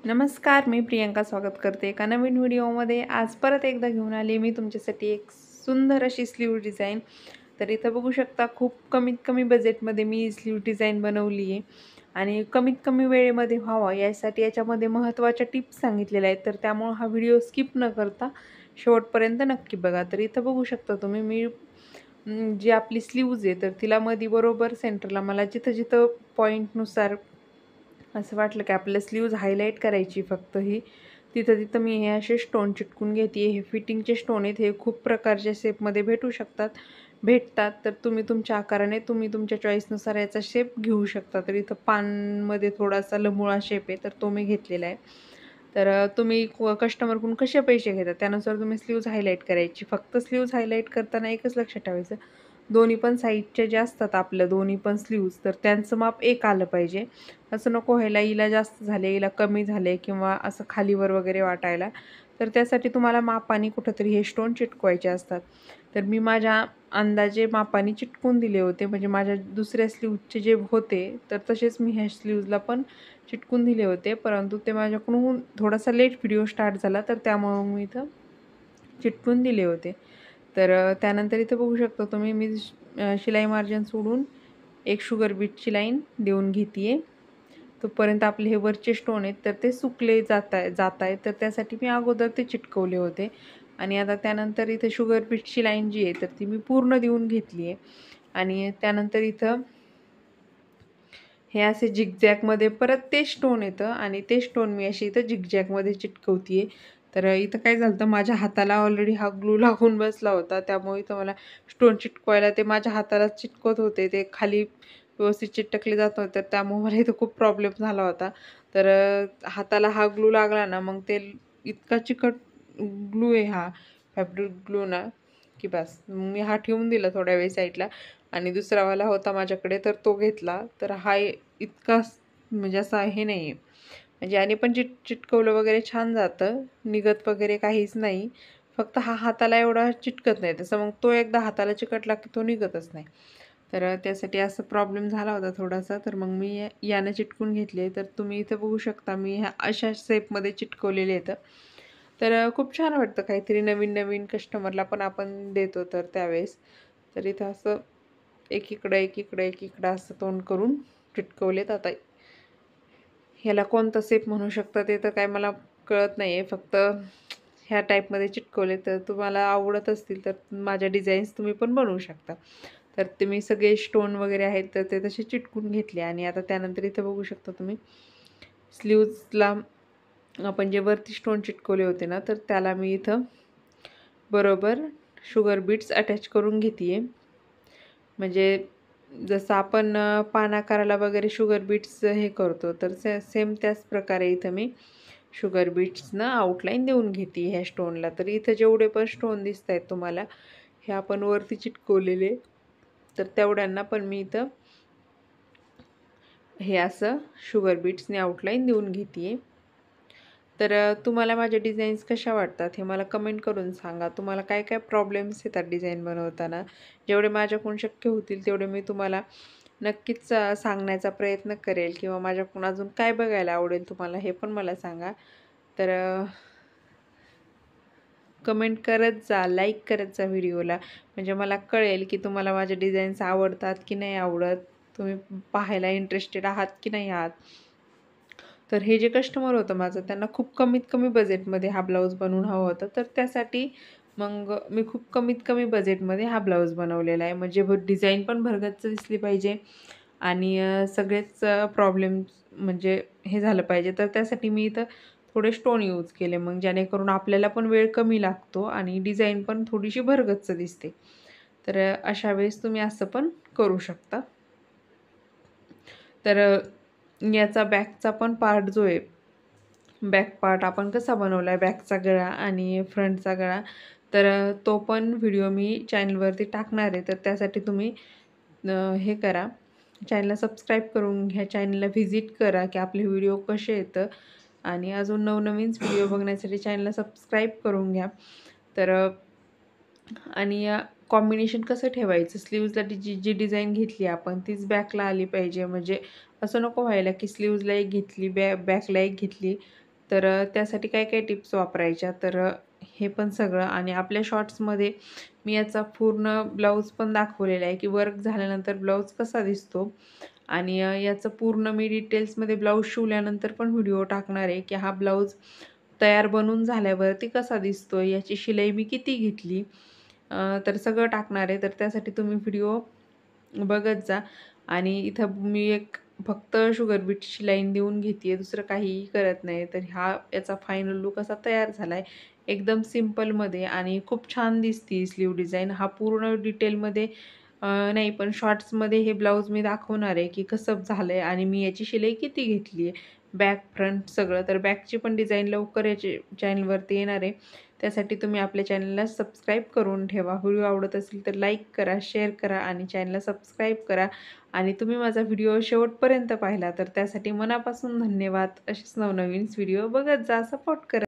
नमस्कार, मी प्रियंका स्वागत करते एका नवीन व्हिडिओमध्ये. आज परत एकदा घेऊन आले मी तुमच्यासाठी एक सुंदर अशी स्लीव डिझाईन. तर इथं बघू शकता खूप कमीत कमी बजेटमध्ये मी स्लीव डिझाईन बनवली आहे आणि कमीत कमी वेळेमध्ये व्हावा यासाठी याच्यामध्ये महत्त्वाच्या टिप्स सांगितलेल्या आहेत. तर त्यामुळं हा व्हिडिओ स्किप न करता शेवटपर्यंत नक्की बघा. तर इथं बघू शकता तुम्ही मी जी आपली स्लीव्ज आहे तर तिला मध्ये बरोबर सेंटरला मला जिथं पॉईंटनुसार असं वाटलं की आपल्या स्लीव्ज हायलाईट करायची फक्त ही, तिथं मी हे असे स्टोन चिटकून घेते. हे फिटिंगचे स्टोन आहेत. हे खूप प्रकारच्या शेपमध्ये भेटतात. तर तुम्ही तुमच्या आकाराने तुम्ही तुमच्या चॉईसनुसार याचा शेप घेऊ शकता. तर इथं पानमध्ये थोडासा लमुळा शेप आहे तर तो मी घेतलेला आहे. तर तुम्ही कस्टमरकडून कसे पैसे घेता त्यानुसार तुम्ही स्लीव्ज हायलाईट करायची. फक्त स्लीव्ज हायलाईट करताना एकच लक्षात ठेवायचं, दोन्ही पण साईडच्या ज्या असतात आपल्या दोन्ही पण स्लीव्ज तर त्यांचं माप एक आलं पाहिजे. असं नको व्हायला हिला जास्त झाले, हिला कमी झाले किंवा असं खालीवर वगैरे वाटायला. तर त्यासाठी तुम्हाला मापाने कुठंतरी हे स्टोन चिटकवायचे असतात. तर मी माझ्या अंदाजे मापाने चिटकवून दिले होते. म्हणजे माझ्या दुसऱ्या स्लीव्जचे जे होते तर तसेच मी ह्या स्लीव्जला पण चिटकून दिले होते. परंतु ते माझ्याकडून थोडासा लेट व्हिडिओ स्टार्ट झाला तर त्यामुळं मी इथं चिटकून दिले होते. तर त्यानंतर इथं बघू शकता तुम्ही मी शिलाई मार्जिन सोडून एक शुगर बीटची लाईन देऊन घेते आहे. तोपर्यंत आपले हे वरचे स्टोन आहेत तर ते सुकले जात आहेत. तर त्यासाठी मी अगोदर ते चिटकवले होते आणि आता त्यानंतर इथे शुगर बीटची लाईन जी आहे तर ती मी पूर्ण देऊन घेतली आहे आणि त्यानंतर इथं हे असे झिगझॅगमध्ये परत ते स्टोन येतं आणि ते स्टोन मी अशी इथं झिगझॅगमध्ये चिटकवते आहे. तर इथं काय झालं होतं, माझ्या हाताला ऑलरेडी हा ग्लू लागून बसला होता. त्यामुळे इथं मला स्टोन चिटकवायला ते माझ्या हाताला चिटकवत होते. ते खाली व्यवस्थित चिटकले जात होते. तर त्यामुळे मला इथं खूप प्रॉब्लेम झाला होता. तर हाताला हा ग्लू लागला ना, मग ते इतका चिकट ग्लू आहे हा फॅब्रिक ग्लू ना, की बस. मी हा ठेवून दिला थोड्या वेळ साईडला आणि दुसरावाला होता माझ्याकडे तर तो घेतला. तर हा इतका म्हणजे असा हे नाही आहे. म्हणजे आणि पण चिटकवलं वगैरे छान जातं, निघत वगैरे काहीच नाही. फक्त हा हाताला एवढा चिटकत नाही. तसं मग तो एकदा हाताला चिकटला की तो निघतच नाही. तर त्यासाठी असं प्रॉब्लेम झाला होता थोडासा. तर मग मी यानं चिटकून घेतले. तर तुम्ही इथं बघू शकता मी ह्या अशा शेपमध्ये चिटकवलेले आहेत. तर खूप छान वाटतं काहीतरी नवीन कस्टमरला पण आपण देतो तर त्यावेळेस. तर इथं असं एकीकडं असं तोंड करून चिटकवलेत. आता ह्याला कोणता शेप म्हणू शकता ते तर काय मला कळत नाही आहे. फक्त ह्या टाईपमध्ये चिटकवले. तर तुम्हाला आवडत असतील तर माझ्या डिझाईन्स तुम्ही पण बनवू शकता. तर ते मी सगळे स्टोन वगैरे आहेत तर ते तसे चिटकून घेतले आणि आता त्यानंतर इथं बघू शकता तुम्ही स्लीव्जला आपण जे वरती स्टोन चिटकवले होते ना, तर त्याला मी इथं बरोबर शुगर बीट्स अटॅच करून घेते आहे. म्हणजे जसं आपण पानाकाराला वगैरे शुगर बीट्स हे करतो तर सेम त्याच प्रकारे इथं मी शुगर बीट्सनं आउटलाईन देऊन घेते ह्या स्टोनला. तर इथं जेवढे पण स्टोन दिसत आहेत तुम्हाला हे आपण वरती चिटकवलेले तर तेवढ्यांना पण मी इथं हे असं शुगर बीट्सने आउटलाईन देऊन घेते आहे. तर तुम्हाला माझ्या डिझाईन्स कशा वाटतात हे मला कमेंट करून सांगा. तुम्हाला काय काय प्रॉब्लेम्स येतात डिझाईन बनवताना. जेवढे माझ्याकडून शक्य होतील तेवढे मी तुम्हाला नक्कीच सांगण्याचा प्रयत्न करेल किंवा माझ्याकडून अजून काय बघायला आवडेल तुम्हाला हे पण मला सांगा. तर कमेंट करत जा, लाईक करत जा व्हिडिओला. म्हणजे मला कळेल की तुम्हाला माझे डिझाईन्स आवडतात की नाही आवडत. तुम्ही पाहायला इंटरेस्टेड आहात की नाही आहात. तर हे जे कस्टमर होतं माझं त्यांना खूप कमीत कमी बजेटमध्ये हा ब्लाऊज बनवून हवा होता. तर त्यासाठी मग मी खूप कमीत कमी बजेटमध्ये हा ब्लाऊज बनवलेला आहे. म्हणजे डिझाईन पण भरगच्च दिसली पाहिजे आणि सगळेच प्रॉब्लेम म्हणजे हे झालं पाहिजे. तर त्यासाठी मी इथं थोडे स्टोन यूज केले. मग जेणेकरून आपल्याला पण वेळ कमी लागतो आणि डिझाईन पण थोडीशी भरगच्च दिसते. तर अशा वेळेस तुम्ही असं पण करू शकता. तर याचा बॅकचा पण पार्ट जो आहे, बॅक पार्ट आपण कसा बनवला आहे, बॅकचा गळा आणि फ्रंटचा गळा, तर तो पण व्हिडिओ मी चॅनलवरती टाकणार आहे. तर त्यासाठी तुम्ही हे करा, चॅनलला सबस्क्राईब करून घ्या, चॅनलला व्हिजिट करा की आपले व्हिडिओ कसे येतं आणि अजून नवनवीन व्हिडिओ बघण्यासाठी चॅनलला सबस्क्राईब करून घ्या. तर आणि कॉम्बिनेशन कसं ठेवायचं स्लीव्जला जी डिझाईन घेतली आपण तीच बॅकला आली पाहिजे. म्हणजे असं नको व्हायला की स्लीव्जला एक घेतली बॅकला एक घेतली तर त्यासाठी काय काय टिप्स वापरायच्या तर हे पण सगळं आणि आपल्या शॉर्ट्समध्ये मी याचा पूर्ण ब्लाऊज पण दाखवलेला आहे की वर्क झाल्यानंतर ब्लाऊज कसा दिसतो आणि याचं पूर्ण मी डिटेल्समध्ये ब्लाऊज शिवल्यानंतर पण व्हिडिओ टाकणार आहे की हा ब्लाऊज तयार बनून झाल्यावरती कसा दिसतो, याची शिलाई मी किती घेतली, तर सगळं टाकणार आहे. तर त्यासाठी तुम्ही व्हिडिओ बघत जा. आणि इथं मी एक फक्त शुगर बीटची लाईन देऊन घेते आहे, दुसरं काहीही करत नाही. तर याचा फायनल लूक असा तयार झाला आहे. एकदम सिंपलमध्ये आणि खूप छान दिसते स्लीव डिझाईन. हा पूर्ण डिटेलमध्ये नाही, पण शॉर्ट्समध्ये हे ब्लाऊज मी दाखवणार आहे की कसं झालं आहे आणि मी याची शिलाई किती घेतली आहे. बॅक, फ्रंट सगळं. तर बॅकची पण डिझाईन लवकर याची चॅनलवरती येणार आहे. त्यासाठी तुम्ही आपल्या चॅनलला सबस्क्राईब करून ठेवा. व्हिडिओ आवडत असेल तर लाईक करा, शेअर करा आणि चॅनलला सबस्क्राईब करा. आणि तुम्ही माझा व्हिडिओ शेवटपर्यंत पाहिला तर त्यासाठी मनापासून धन्यवाद. असेच नवनवीन व्हिडिओ बघत जा, सपोर्ट करा.